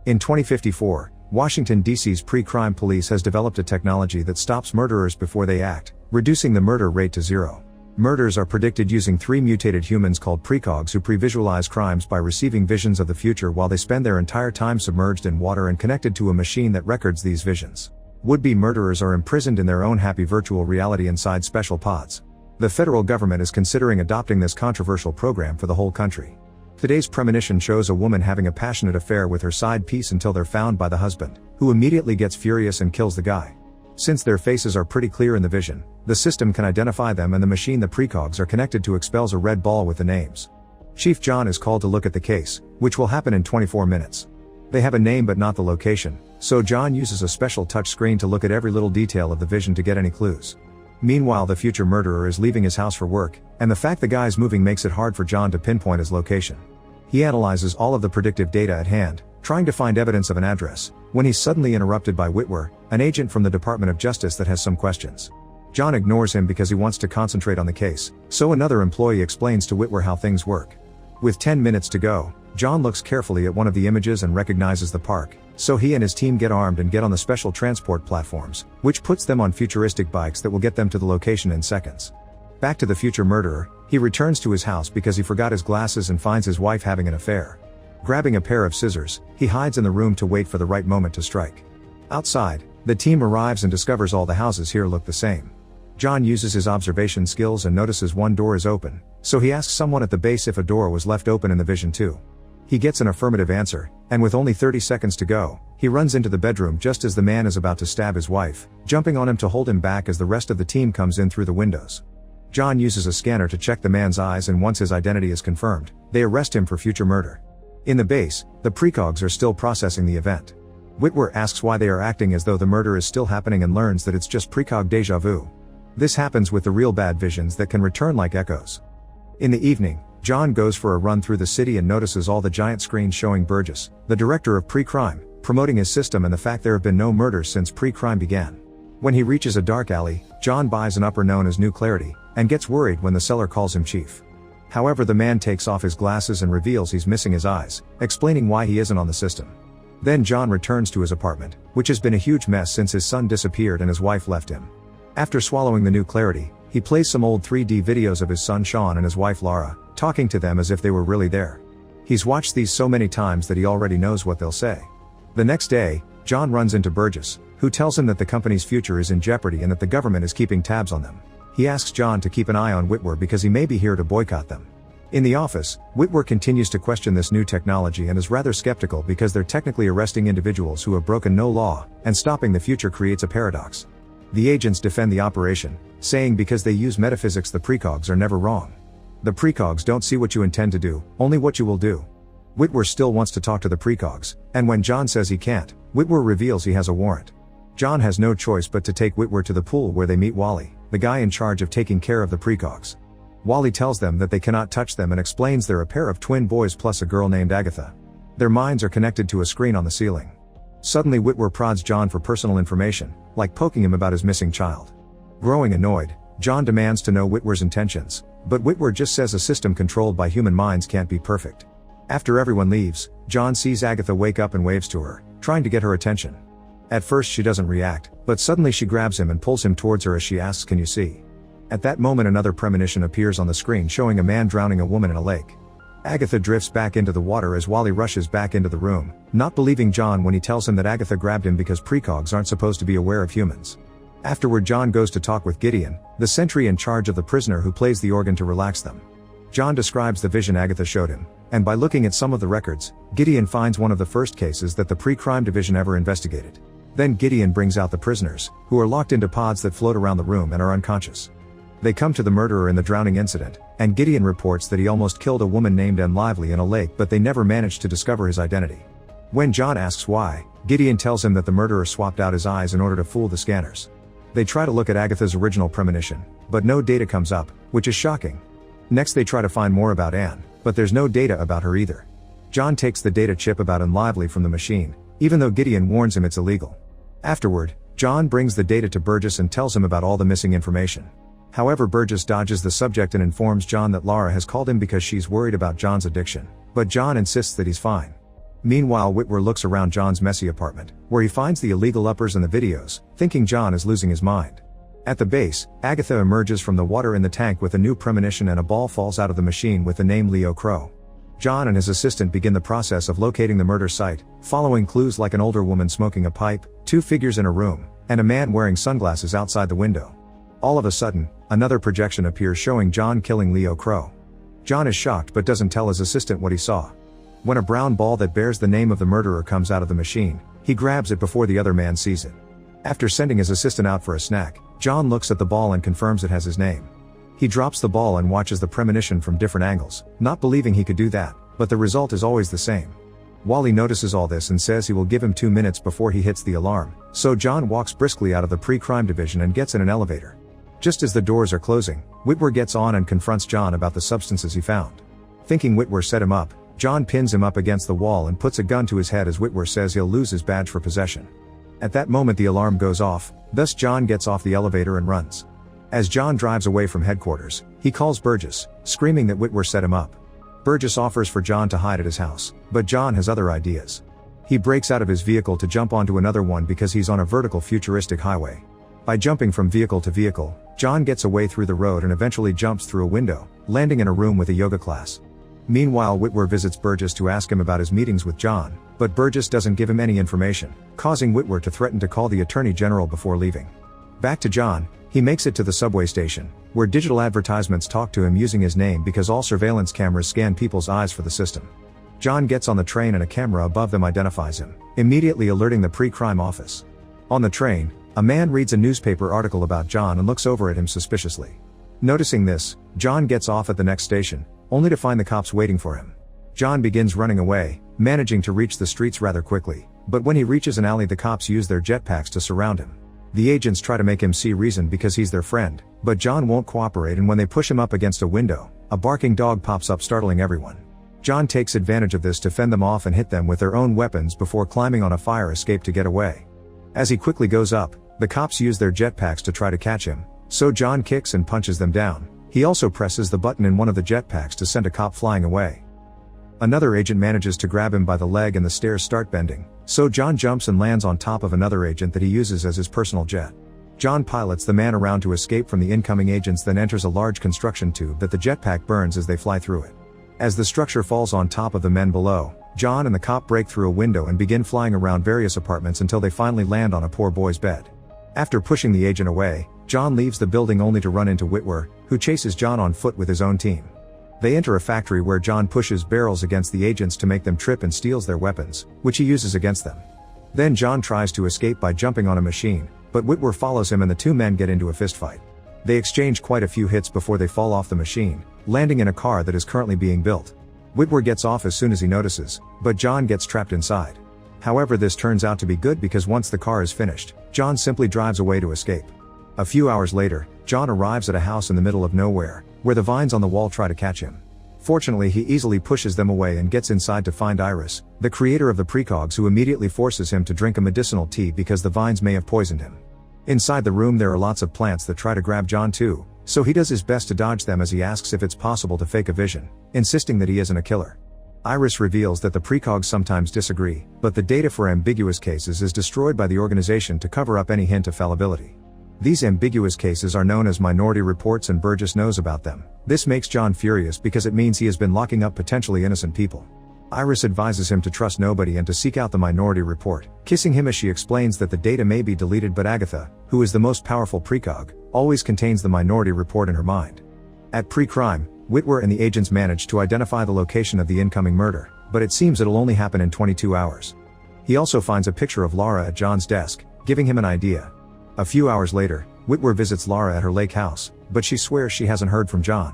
In 2054, Washington, D.C.'s pre-crime police has developed a technology that stops murderers before they act, reducing the murder rate to zero. Murders are predicted using 3 mutated humans called precogs who pre-visualize crimes by receiving visions of the future while they spend their entire time submerged in water and connected to a machine that records these visions. Would-be murderers are imprisoned in their own happy virtual reality inside special pods. The federal government is considering adopting this controversial program for the whole country. Today's premonition shows a woman having a passionate affair with her side piece until they're found by the husband, who immediately gets furious and kills the guy. Since their faces are pretty clear in the vision, the system can identify them and the machine the precogs are connected to expels a red ball with the names. Chief John is called to look at the case, which will happen in 24 minutes. They have a name but not the location, so John uses a special touch screen to look at every little detail of the vision to get any clues. Meanwhile, the future murderer is leaving his house for work, and the fact the guy's moving makes it hard for John to pinpoint his location. He analyzes all of the predictive data at hand, trying to find evidence of an address, when he's suddenly interrupted by Whitwer, an agent from the Department of Justice that has some questions. John ignores him because he wants to concentrate on the case, so another employee explains to Whitwer how things work. With 10 minutes to go, John looks carefully at one of the images and recognizes the park, so he and his team get armed and get on the special transport platforms, which puts them on futuristic bikes that will get them to the location in seconds. Back to the future murderer, he returns to his house because he forgot his glasses and finds his wife having an affair. Grabbing a pair of scissors, he hides in the room to wait for the right moment to strike. Outside, the team arrives and discovers all the houses here look the same. John uses his observation skills and notices one door is open, so he asks someone at the base if a door was left open in the vision too. He gets an affirmative answer, and with only 30 seconds to go, he runs into the bedroom just as the man is about to stab his wife, jumping on him to hold him back as the rest of the team comes in through the windows. John uses a scanner to check the man's eyes, and once his identity is confirmed, they arrest him for future murder. In the base, the precogs are still processing the event. Whitwer asks why they are acting as though the murder is still happening and learns that it's just precog deja vu. This happens with the real bad visions that can return like echoes. In the evening, John goes for a run through the city and notices all the giant screens showing Burgess, the director of pre-crime, promoting his system and the fact there have been no murders since pre-crime began. When he reaches a dark alley, John buys an upper known as New Clarity, and gets worried when the seller calls him chief. However, the man takes off his glasses and reveals he's missing his eyes, explaining why he isn't on the system. Then John returns to his apartment, which has been a huge mess since his son disappeared and his wife left him. After swallowing the New Clarity, he plays some old 3D videos of his son Sean and his wife Laura, talking to them as if they were really there. He's watched these so many times that he already knows what they'll say. The next day, John runs into Burgess, who tells him that the company's future is in jeopardy and that the government is keeping tabs on them. He asks John to keep an eye on Whitwer because he may be here to boycott them. In the office, Whitwer continues to question this new technology and is rather skeptical because they're technically arresting individuals who have broken no law, and stopping the future creates a paradox. The agents defend the operation, saying because they use metaphysics the precogs are never wrong. The precogs don't see what you intend to do, only what you will do. Whitwer still wants to talk to the precogs, and when John says he can't, Whitwer reveals he has a warrant. John has no choice but to take Whitwer to the pool where they meet Wally, the guy in charge of taking care of the precogs. Wally tells them that they cannot touch them and explains they're a pair of twin boys plus a girl named Agatha. Their minds are connected to a screen on the ceiling. Suddenly Whitwer prods John for personal information, like poking him about his missing child. Growing annoyed, John demands to know Whitwer's intentions, but Whitwer just says a system controlled by human minds can't be perfect. After everyone leaves, John sees Agatha wake up and waves to her, trying to get her attention. At first she doesn't react, but suddenly she grabs him and pulls him towards her as she asks, "Can you see?" At that moment another premonition appears on the screen showing a man drowning a woman in a lake. Agatha drifts back into the water as Wally rushes back into the room, not believing John when he tells him that Agatha grabbed him because precogs aren't supposed to be aware of humans. Afterward John goes to talk with Gideon, the sentry in charge of the prisoner who plays the organ to relax them. John describes the vision Agatha showed him, and by looking at some of the records, Gideon finds one of the first cases that the pre-crime division ever investigated. Then Gideon brings out the prisoners, who are locked into pods that float around the room and are unconscious. They come to the murderer in the drowning incident, and Gideon reports that he almost killed a woman named MR.V in a lake, but they never managed to discover his identity. When John asks why, Gideon tells him that the murderer swapped out his eyes in order to fool the scanners. They try to look at Agatha's original premonition, but no data comes up, which is shocking. Next they try to find more about Anne, but there's no data about her either. John takes the data chip about MR.V from the machine, even though Gideon warns him it's illegal. Afterward, John brings the data to Burgess and tells him about all the missing information. However, Burgess dodges the subject and informs John that Laura has called him because she's worried about John's addiction, but John insists that he's fine. Meanwhile, Whitwer looks around John's messy apartment, where he finds the illegal uppers and the videos, thinking John is losing his mind. At the base, Agatha emerges from the water in the tank with a new premonition, and a ball falls out of the machine with the name Leo Crow. John and his assistant begin the process of locating the murder site, following clues like an older woman smoking a pipe, 2 figures in a room, and a man wearing sunglasses outside the window. All of a sudden, another projection appears showing John killing Leo Crow. John is shocked but doesn't tell his assistant what he saw. When a brown ball that bears the name of the murderer comes out of the machine, he grabs it before the other man sees it. After sending his assistant out for a snack, John looks at the ball and confirms it has his name. He drops the ball and watches the premonition from different angles, not believing he could do that, but the result is always the same. Wally notices all this and says he will give him 2 minutes before he hits the alarm, so John walks briskly out of the pre-crime division and gets in an elevator. Just as the doors are closing, Whitwer gets on and confronts John about the substances he found. Thinking Whitwer set him up, John pins him up against the wall and puts a gun to his head as Whitwer says he'll lose his badge for possession. At that moment the alarm goes off, thus John gets off the elevator and runs. As John drives away from headquarters, he calls Burgess, screaming that Whitwer set him up. Burgess offers for John to hide at his house, but John has other ideas. He breaks out of his vehicle to jump onto another one because he's on a vertical futuristic highway. By jumping from vehicle to vehicle, John gets away through the road and eventually jumps through a window, landing in a room with a yoga class. Meanwhile, Whitwer visits Burgess to ask him about his meetings with John, but Burgess doesn't give him any information, causing Whitwer to threaten to call the Attorney General before leaving. Back to John, he makes it to the subway station, where digital advertisements talk to him using his name because all surveillance cameras scan people's eyes for the system. John gets on the train and a camera above them identifies him, immediately alerting the pre-crime office. On the train, a man reads a newspaper article about John and looks over at him suspiciously. Noticing this, John gets off at the next station, only to find the cops waiting for him. John begins running away, managing to reach the streets rather quickly, but when he reaches an alley the cops use their jetpacks to surround him. The agents try to make him see reason because he's their friend, but John won't cooperate, and when they push him up against a window, a barking dog pops up, startling everyone. John takes advantage of this to fend them off and hit them with their own weapons before climbing on a fire escape to get away. As he quickly goes up, the cops use their jetpacks to try to catch him, so John kicks and punches them down. He also presses the button in one of the jetpacks to send a cop flying away. Another agent manages to grab him by the leg and the stairs start bending, so John jumps and lands on top of another agent that he uses as his personal jet. John pilots the man around to escape from the incoming agents, then enters a large construction tube that the jetpack burns as they fly through it. As the structure falls on top of the men below, John and the cop break through a window and begin flying around various apartments until they finally land on a poor boy's bed. After pushing the agent away, John leaves the building only to run into Whitwer, who chases John on foot with his own team. They enter a factory where John pushes barrels against the agents to make them trip and steals their weapons, which he uses against them. Then John tries to escape by jumping on a machine, but Whitwer follows him and the 2 men get into a fistfight. They exchange quite a few hits before they fall off the machine, landing in a car that is currently being built. Whitwer gets off as soon as he notices, but John gets trapped inside. However, this turns out to be good because once the car is finished, John simply drives away to escape. A few hours later, John arrives at a house in the middle of nowhere, where the vines on the wall try to catch him. Fortunately, he easily pushes them away and gets inside to find Iris, the creator of the precogs, who immediately forces him to drink a medicinal tea because the vines may have poisoned him. Inside the room there are lots of plants that try to grab John too, so he does his best to dodge them as he asks if it's possible to fake a vision, insisting that he isn't a killer. Iris reveals that the precogs sometimes disagree, but the data for ambiguous cases is destroyed by the organization to cover up any hint of fallibility. These ambiguous cases are known as minority reports, and Burgess knows about them. This makes John furious because it means he has been locking up potentially innocent people. Iris advises him to trust nobody and to seek out the minority report, kissing him as she explains that the data may be deleted, but Agatha, who is the most powerful precog, always contains the minority report in her mind. At pre-crime, Whitwer and the agents manage to identify the location of the incoming murder, but it seems it'll only happen in 22 hours. He also finds a picture of Lara at John's desk, giving him an idea. A few hours later, Whitwer visits Lara at her lake house, but she swears she hasn't heard from John.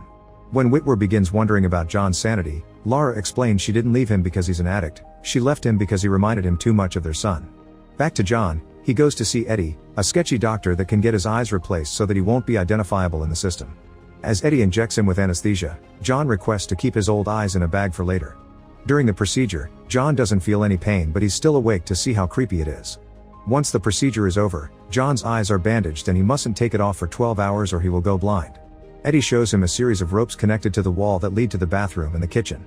When Whitwer begins wondering about John's sanity, Lara explains she didn't leave him because he's an addict, she left him because he reminded him too much of their son. Back to John, he goes to see Eddie, a sketchy doctor that can get his eyes replaced so that he won't be identifiable in the system. As Eddie injects him with anesthesia, John requests to keep his old eyes in a bag for later. During the procedure, John doesn't feel any pain, but he's still awake to see how creepy it is. Once the procedure is over, John's eyes are bandaged and he mustn't take it off for 12 hours or he will go blind. Eddie shows him a series of ropes connected to the wall that lead to the bathroom and the kitchen.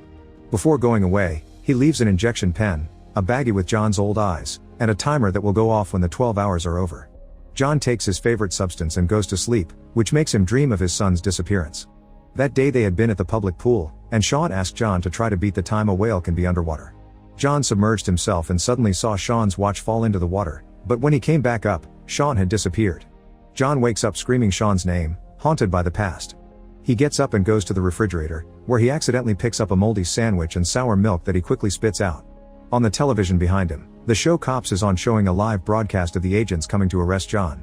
Before going away, he leaves an injection pen, a baggie with John's old eyes, and a timer that will go off when the 12 hours are over. John takes his favorite substance and goes to sleep, which makes him dream of his son's disappearance. That day they had been at the public pool, and Sean asked John to try to beat the time a whale can be underwater. John submerged himself and suddenly saw Sean's watch fall into the water, but when he came back up, Sean had disappeared. John wakes up screaming Sean's name, haunted by the past. He gets up and goes to the refrigerator, where he accidentally picks up a moldy sandwich and sour milk that he quickly spits out. On the television behind him, the show Cops is on, showing a live broadcast of the agents coming to arrest John.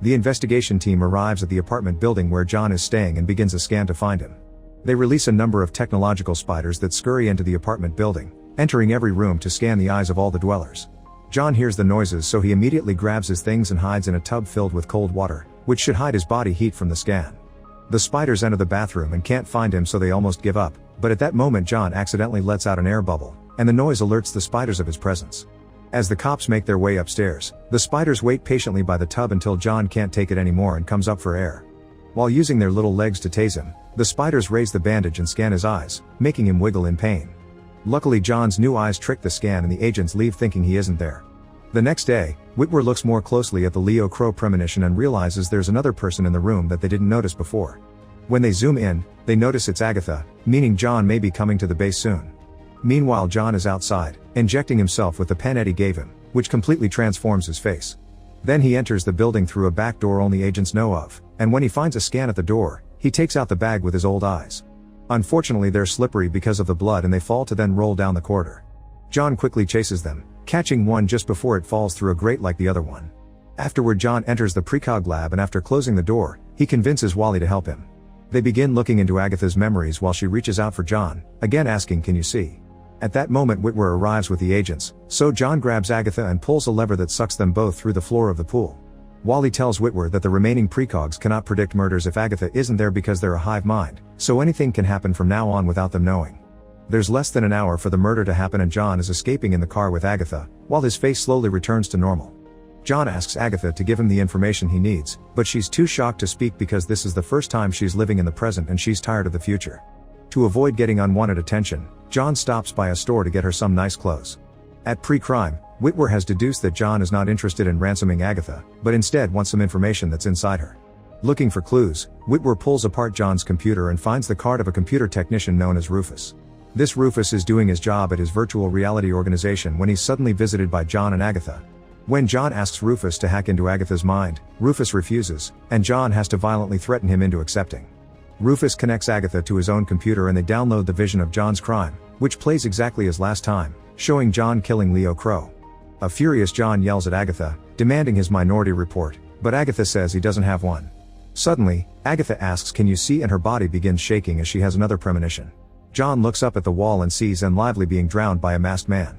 The investigation team arrives at the apartment building where John is staying and begins a scan to find him. They release a number of technological spiders that scurry into the apartment building, entering every room to scan the eyes of all the dwellers. John hears the noises, so he immediately grabs his things and hides in a tub filled with cold water, which should hide his body heat from the scan. The spiders enter the bathroom and can't find him, so they almost give up, but at that moment John accidentally lets out an air bubble, and the noise alerts the spiders of his presence. As the cops make their way upstairs, the spiders wait patiently by the tub until John can't take it anymore and comes up for air. While using their little legs to tase him, the spiders raise the bandage and scan his eyes, making him wiggle in pain. Luckily John's new eyes trick the scan and the agents leave thinking he isn't there. The next day, Whitwer looks more closely at the Leo Crow premonition and realizes there's another person in the room that they didn't notice before. When they zoom in, they notice it's Agatha, meaning John may be coming to the base soon. Meanwhile John is outside, injecting himself with the pen Eddie gave him, which completely transforms his face. Then he enters the building through a back door only agents know of, and when he finds a scan at the door, he takes out the bag with his old eyes. Unfortunately they're slippery because of the blood and they fall to then roll down the corridor. John quickly chases them, catching one just before it falls through a grate like the other one. Afterward John enters the precog lab and after closing the door, he convinces Wally to help him. They begin looking into Agatha's memories while she reaches out for John, again asking, "Can you see?" At that moment Whitwer arrives with the agents, so John grabs Agatha and pulls a lever that sucks them both through the floor of the pool. Wally tells Whitwer that the remaining precogs cannot predict murders if Agatha isn't there because they're a hive mind, so anything can happen from now on without them knowing. There's less than an hour for the murder to happen and John is escaping in the car with Agatha, while his face slowly returns to normal. John asks Agatha to give him the information he needs, but she's too shocked to speak because this is the first time she's living in the present and she's tired of the future. To avoid getting unwanted attention, John stops by a store to get her some nice clothes. At pre-crime, Whitwer has deduced that John is not interested in ransoming Agatha, but instead wants some information that's inside her. Looking for clues, Whitwer pulls apart John's computer and finds the card of a computer technician known as Rufus. This Rufus is doing his job at his virtual reality organization when he's suddenly visited by John and Agatha. When John asks Rufus to hack into Agatha's mind, Rufus refuses, and John has to violently threaten him into accepting. Rufus connects Agatha to his own computer and they download the vision of John's crime, which plays exactly as last time, showing John killing Leo Crow. A furious John yells at Agatha, demanding his minority report, but Agatha says he doesn't have one. Suddenly, Agatha asks, "Can you see?" and her body begins shaking as she has another premonition. John looks up at the wall and sees Anne Lively being drowned by a masked man.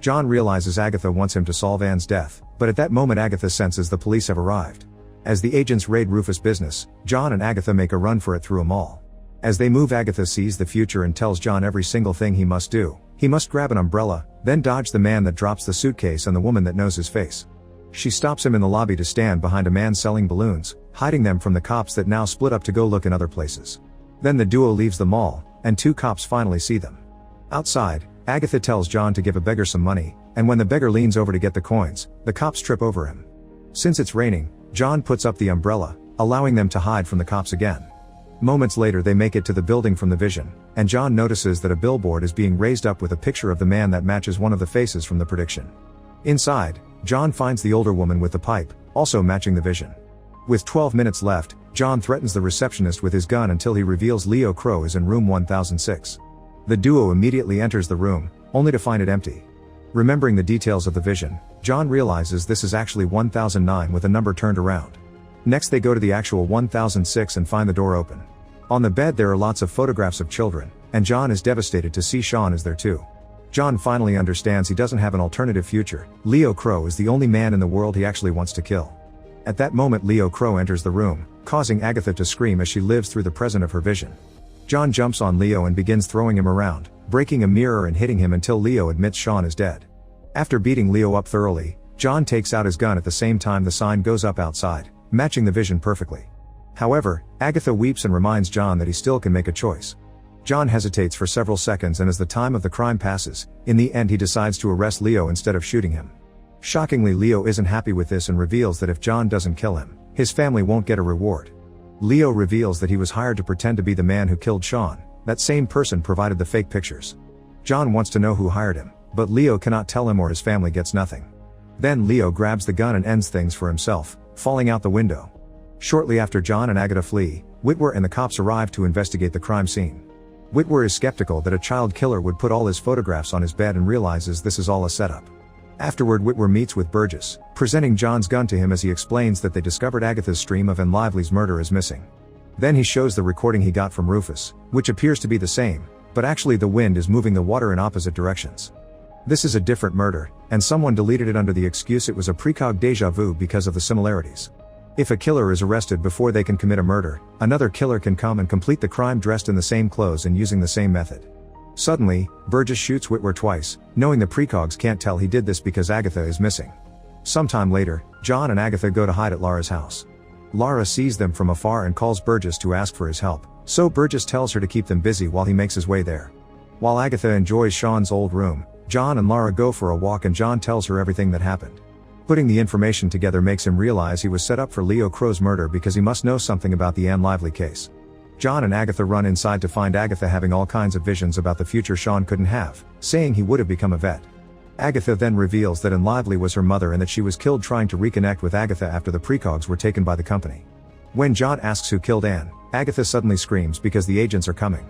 John realizes Agatha wants him to solve Anne's death, but at that moment Agatha senses the police have arrived. As the agents raid Rufus' business, John and Agatha make a run for it through a mall. As they move, Agatha sees the future and tells John every single thing he must do. He must grab an umbrella, then dodge the man that drops the suitcase and the woman that knows his face. She stops him in the lobby to stand behind a man selling balloons, hiding them from the cops that now split up to go look in other places. Then the duo leaves the mall, and two cops finally see them. Outside, Agatha tells John to give a beggar some money, and when the beggar leans over to get the coins, the cops trip over him. Since it's raining, John puts up the umbrella, allowing them to hide from the cops again. Moments later they make it to the building from the vision, and John notices that a billboard is being raised up with a picture of the man that matches one of the faces from the prediction. Inside, John finds the older woman with the pipe, also matching the vision. With 12 minutes left, John threatens the receptionist with his gun until he reveals Leo Crow is in room 1006. The duo immediately enters the room, only to find it empty. Remembering the details of the vision, John realizes this is actually 1009 with a number turned around. Next they go to the actual 1006 and find the door open. On the bed there are lots of photographs of children, and John is devastated to see Sean is there too. John finally understands he doesn't have an alternative future. Leo Crow is the only man in the world he actually wants to kill. At that moment Leo Crow enters the room, causing Agatha to scream as she lives through the present of her vision. John jumps on Leo and begins throwing him around, breaking a mirror and hitting him until Leo admits Sean is dead. After beating Leo up thoroughly, John takes out his gun at the same time the sign goes up outside, matching the vision perfectly. However, Agatha weeps and reminds John that he still can make a choice. John hesitates for several seconds, and as the time of the crime passes, in the end he decides to arrest Leo instead of shooting him. Shockingly, Leo isn't happy with this and reveals that if John doesn't kill him, his family won't get a reward. Leo reveals that he was hired to pretend to be the man who killed Sean. That same person provided the fake pictures. John wants to know who hired him, but Leo cannot tell him or his family gets nothing. Then Leo grabs the gun and ends things for himself, falling out the window. Shortly after John and Agatha flee, Whitwer and the cops arrive to investigate the crime scene. Whitwer is skeptical that a child killer would put all his photographs on his bed and realizes this is all a setup. Afterward, Whitwer meets with Burgess, presenting John's gun to him as he explains that they discovered Agatha's stream of MR.V's murder is missing. Then he shows the recording he got from Rufus, which appears to be the same, but actually the wind is moving the water in opposite directions. This is a different murder, and someone deleted it under the excuse it was a precog déjà vu because of the similarities. If a killer is arrested before they can commit a murder, another killer can come and complete the crime dressed in the same clothes and using the same method. Suddenly, Burgess shoots Whitwer twice, knowing the precogs can't tell he did this because Agatha is missing. Sometime later, John and Agatha go to hide at Lara's house. Lara sees them from afar and calls Burgess to ask for his help, so Burgess tells her to keep them busy while he makes his way there. While Agatha enjoys Sean's old room, John and Lara go for a walk and John tells her everything that happened. Putting the information together makes him realize he was set up for Leo Crow's murder because he must know something about the MR.V case. John and Agatha run inside to find Agatha having all kinds of visions about the future Sean couldn't have, saying he would have become a vet. Agatha then reveals that MR.V was her mother and that she was killed trying to reconnect with Agatha after the precogs were taken by the company. When John asks who killed Anne, Agatha suddenly screams because the agents are coming.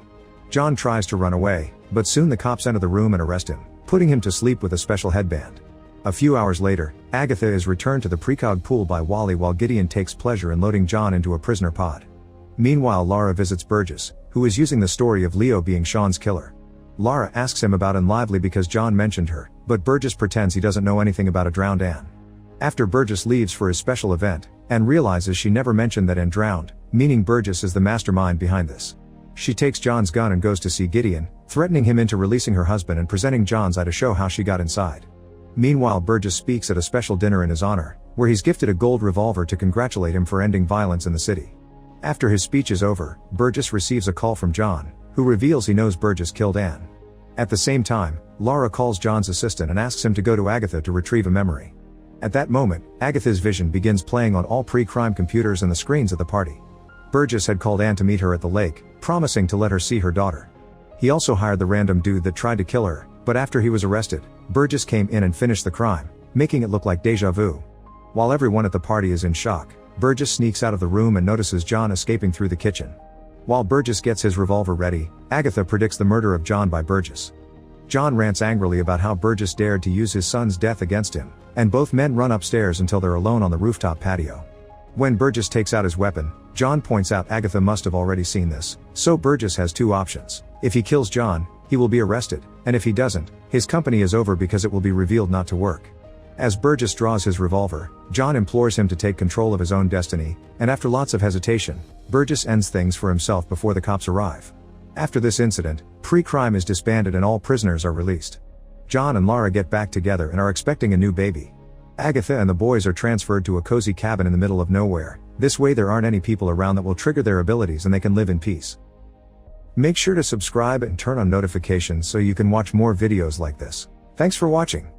John tries to run away, but soon the cops enter the room and arrest him, putting him to sleep with a special headband. A few hours later, Agatha is returned to the precog pool by Wally while Gideon takes pleasure in loading John into a prisoner pod. Meanwhile, Lara visits Burgess, who is using the story of Leo being Sean's killer. Lara asks him about MR.V because John mentioned her, but Burgess pretends he doesn't know anything about a drowned Anne. After Burgess leaves for his special event, Anne realizes she never mentioned that Anne drowned, meaning Burgess is the mastermind behind this. She takes John's gun and goes to see Gideon, threatening him into releasing her husband and presenting John's eye to show how she got inside. Meanwhile, Burgess speaks at a special dinner in his honor, where he's gifted a gold revolver to congratulate him for ending violence in the city. After his speech is over, Burgess receives a call from John, who reveals he knows Burgess killed Anne. At the same time, Lara calls John's assistant and asks him to go to Agatha to retrieve a memory. At that moment, Agatha's vision begins playing on all pre-crime computers and the screens at the party. Burgess had called Anne to meet her at the lake, promising to let her see her daughter. He also hired the random dude that tried to kill her, but after he was arrested, Burgess came in and finished the crime, making it look like déjà vu. While everyone at the party is in shock, Burgess sneaks out of the room and notices John escaping through the kitchen. While Burgess gets his revolver ready, Agatha predicts the murder of John by Burgess. John rants angrily about how Burgess dared to use his son's death against him, and both men run upstairs until they're alone on the rooftop patio. When Burgess takes out his weapon, John points out Agatha must have already seen this, so Burgess has two options. If he kills John, he will be arrested, and if he doesn't, his company is over because it will be revealed not to work. As Burgess draws his revolver, John implores him to take control of his own destiny, and after lots of hesitation, Burgess ends things for himself before the cops arrive. After this incident, pre-crime is disbanded and all prisoners are released. John and Lara get back together and are expecting a new baby. Agatha and the boys are transferred to a cozy cabin in the middle of nowhere. This way there aren't any people around that will trigger their abilities and they can live in peace. Make sure to subscribe and turn on notifications so you can watch more videos like this. Thanks for watching.